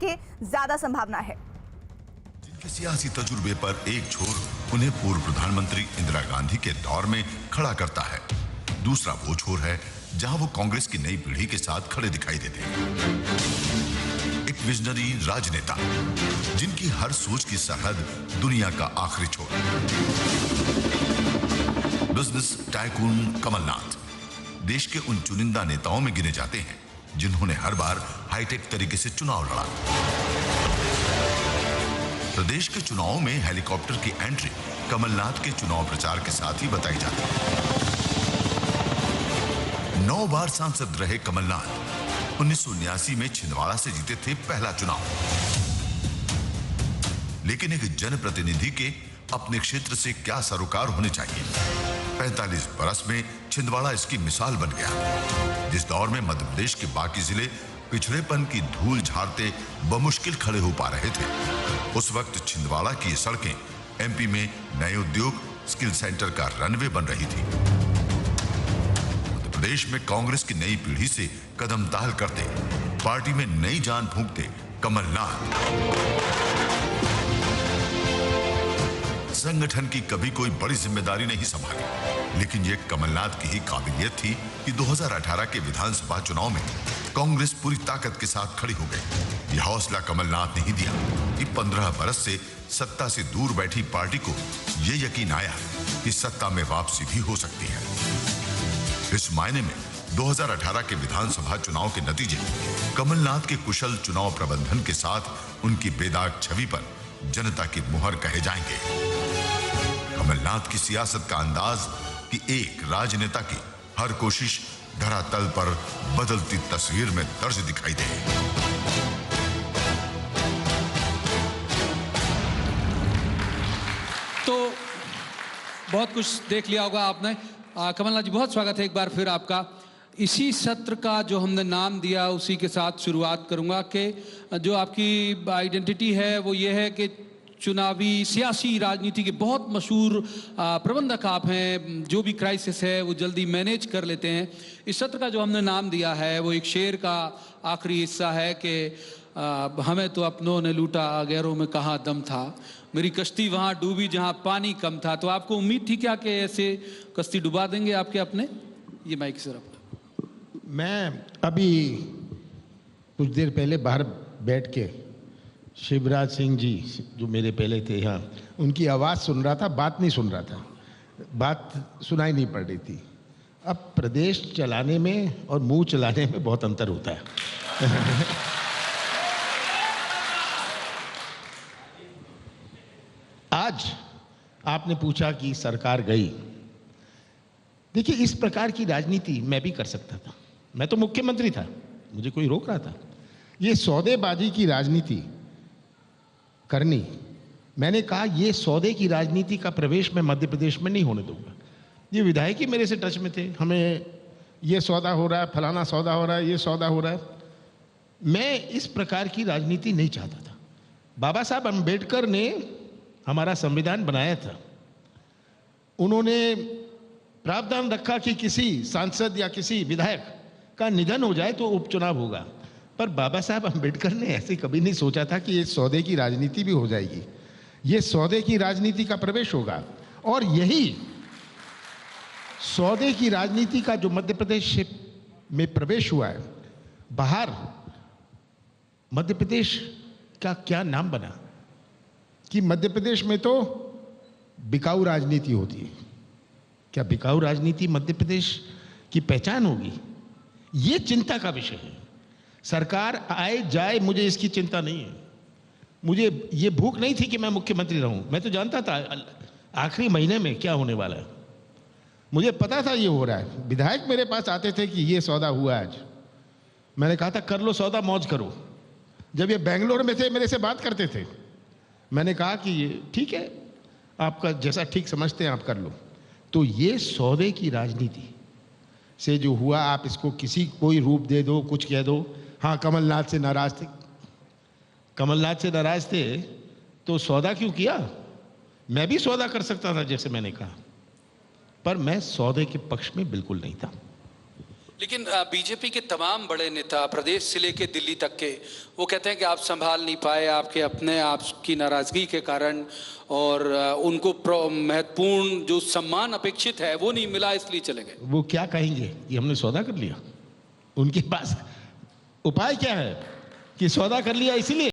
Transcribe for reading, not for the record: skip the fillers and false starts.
के ज्यादा संभावना है। जिनके सियासी तजुर्बे पर एक छोर उन्हें पूर्व प्रधानमंत्री इंदिरा गांधी के दौर में खड़ा करता है, दूसरा वो छोर है जहां वो कांग्रेस की नई पीढ़ी के साथ खड़े दिखाई देते हैं। एक विजनरी राजनेता जिनकी हर सोच की सरहद दुनिया का आखिरी छोर। बिजनेस टाइकून कमलनाथ देश के उन चुनिंदा नेताओं में गिने जाते हैं जिन्होंने हर बार हाईटेक तरीके से चुनाव लड़ा। प्रदेश के चुनावों में हेलीकॉप्टर की एंट्री कमलनाथ के चुनाव प्रचार के साथ ही बताई जाती है। 9 बार सांसद रहे कमलनाथ 1979 में छिंदवाड़ा से जीते थे पहला चुनाव। लेकिन एक जनप्रतिनिधि के अपने क्षेत्र से क्या सरोकार होने चाहिए, 45 बरस में छिंदवाड़ा इसकी मिसाल बन गया। जिस दौर में मध्य प्रदेश के बाकी जिले पिछड़ेपन की धूल झाड़ते बमुश्किल खड़े हो पा रहे थे, उस वक्त छिंदवाड़ा की सड़कें एमपी में नए उद्योग स्किल सेंटर का रनवे बन रही थी। मध्य प्रदेश में कांग्रेस की नई पीढ़ी से कदम ताल करते, पार्टी में नई जान फूंकते कमलनाथ। संगठन की कभी कोई बड़ी जिम्मेदारी नहीं संभाली, लेकिन यह कमलनाथ की ही काबिलियत थी कि 2018 के विधानसभा चुनाव में कांग्रेस पूरी ताकत के साथ खड़ी हो गई। यह हौसला कमलनाथ ने ही दिया कि 15 बरस से सत्ता से दूर बैठी पार्टी को यह यकीन आया कि सत्ता में वापसी भी हो सकती है। इस मायने में 2018 के विधानसभा चुनाव के नतीजे कमलनाथ के कुशल चुनाव प्रबंधन के साथ उनकी बेदाग छवि पर जनता की मुहर कहे जाएंगे। कमलनाथ की सियासत का अंदाज कि एक राजनेता की हर कोशिश धरातल पर बदलती तस्वीर में दर्ज दिखाई दे। तो बहुत कुछ देख लिया होगा आपने। कमलनाथ जी, बहुत स्वागत है एक बार फिर आपका। इसी सत्र का जो हमने नाम दिया उसी के साथ शुरुआत करूंगा कि जो आपकी आइडेंटिटी है वो ये है कि चुनावी सियासी राजनीति के बहुत मशहूर प्रबंधक आप हैं, जो भी क्राइसिस है वो जल्दी मैनेज कर लेते हैं। इस सत्र का जो हमने नाम दिया है वो एक शेर का आखिरी हिस्सा है कि हमें तो अपनों ने लूटा, गैरों में कहाँ दम था, मेरी कश्ती वहाँ डूबी जहाँ पानी कम था। तो आपको उम्मीद थी क्या कि ऐसे कश्ती डुबा देंगे आपके अपने? ये माइक सिर्फ मैं अभी कुछ देर पहले बाहर बैठ के शिवराज सिंह जी जो मेरे पहले थे यहाँ, उनकी आवाज़ सुन रहा था, बात नहीं सुन रहा था, बात सुनाई नहीं पड़ रही थी। अब प्रदेश चलाने में और मुंह चलाने में बहुत अंतर होता है। आज आपने पूछा कि सरकार गई। देखिए, इस प्रकार की राजनीति मैं भी कर सकता था, मैं तो मुख्यमंत्री था, मुझे कोई रोक रहा था? ये सौदेबाजी की राजनीति करनी, मैंने कहा ये सौदे की राजनीति का प्रवेश मैं मध्य प्रदेश में नहीं होने दूंगा। ये विधायक ही मेरे से टच में थे, हमें ये सौदा हो रहा है, फलाना सौदा हो रहा है, ये सौदा हो रहा है। मैं इस प्रकार की राजनीति नहीं चाहता था। बाबा साहब अम्बेडकर ने हमारा संविधान बनाया था, उन्होंने प्रावधान रखा कि किसी सांसद या किसी विधायक का निधन हो जाए तो उपचुनाव होगा, पर बाबा साहब अम्बेडकर ने ऐसे कभी नहीं सोचा था कि ये सौदे की राजनीति भी हो जाएगी, ये सौदे की राजनीति का प्रवेश होगा। और यही सौदे की राजनीति का जो मध्य प्रदेश में प्रवेश हुआ है, बाहर मध्य प्रदेश का क्या नाम बना कि मध्य प्रदेश में तो बिकाऊ राजनीति होती है। क्या बिकाऊ राजनीति मध्य प्रदेश की पहचान होगी? ये चिंता का विषय है। सरकार आए जाए मुझे इसकी चिंता नहीं है। मुझे ये भूख नहीं थी कि मैं मुख्यमंत्री रहूं। मैं तो जानता था आखिरी महीने में क्या होने वाला है, मुझे पता था ये हो रहा है। विधायक मेरे पास आते थे कि ये सौदा हुआ आज, मैंने कहा था कर लो सौदा, मौज करो। जब ये बेंगलोर में थे मेरे से बात करते थे, मैंने कहा कि ये ठीक है, आपका जैसा ठीक समझते हैं आप कर लो। तो ये सौदे की राजनीति से जो हुआ, आप इसको किसी कोई रूप दे दो, कुछ कह दो। हाँ, कमलनाथ से नाराज थे, कमलनाथ से नाराज थे तो सौदा क्यों किया? मैं भी सौदा कर सकता था जैसे मैंने कहा, पर मैं सौदे के पक्ष में बिल्कुल नहीं था। लेकिन बीजेपी के तमाम बड़े नेता प्रदेश से लेके दिल्ली तक के वो कहते हैं कि आप संभाल नहीं पाए, आपके अपने आपकी नाराजगी के कारण, और उनको महत्वपूर्ण जो सम्मान अपेक्षित है वो नहीं मिला, इसलिए चले गए। वो क्या कहेंगे कि हमने सौदा कर लिया? उनके पास उपाय क्या है कि सौदा कर लिया इसीलिए